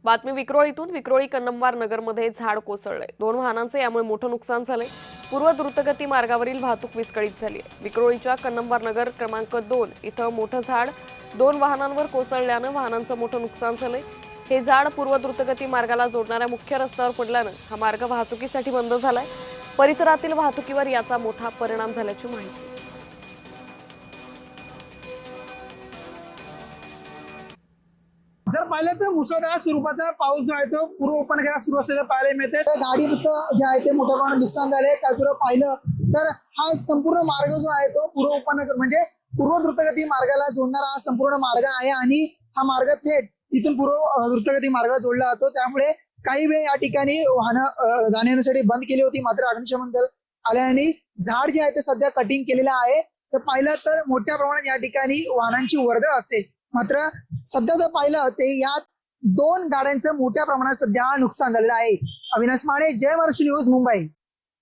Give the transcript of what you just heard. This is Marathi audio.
बातमी विक्रोळीतून. विक्रोळी कन्नमवार नगरमध्ये झाड कोसळले, 2 वाहनांचे यामुळे मोठं नुकसान झाले। पूर्व द्रुतगती मार्गावरील वाहतूक विस्कळीत झाली आहे। विक्रोळीच्या कन्नमवार नगर क्रमांक 2 इथं मोठं झाड 2 वाहनांवर कोसळल्यानं वाहनांचं मोठं नुकसान झालंय। हे झाड पूर्व द्रुतगती मार्गाला जोडणाऱ्या मुख्य रस्त्यावर पडल्यानं हा मार्ग वाहतुकीसाठी बंद झालाय। परिसरातील वाहतुकीवर याचा मोठा परिणाम झाल्याची माहिती। जर पाहिलं तर मुसळधार स्वरूपाचा पाऊस जो आहे तो पूर्व उपनगरात सुरू असलेला पाहायला मिळते। गाडीचं जे आहे ते मोठ्या प्रमाणात नुकसान झाले। त्याचबरोबर पाहिलं तर हा संपूर्ण मार्ग जो आहे तो पूर्व उपनगर म्हणजे पूर्व द्रुतगती मार्गाला जोडणारा हा संपूर्ण मार्ग आहे आणि हा मार्ग थेट इथून पूर्व द्रुतगती मार्गाला जोडला जातो। त्यामुळे काही वेळ या ठिकाणी वाहनं जाण्यासाठी बंद केली होती, मात्र अग्निशमन दल आल्याने झाड जे आहे ते सध्या कटिंग केलेलं आहे। जर पाहिलं तर मोठ्या प्रमाणात या ठिकाणी वाहनांची वर्दळ असते, मात्र सध्या जर पाहिलं ते यात 2 गाड्यांचं मोठ्या प्रमाणात सध्या नुकसान झालेलं आहे। अविनाश माने, जय महाराष्ट्र न्यूज, मुंबई।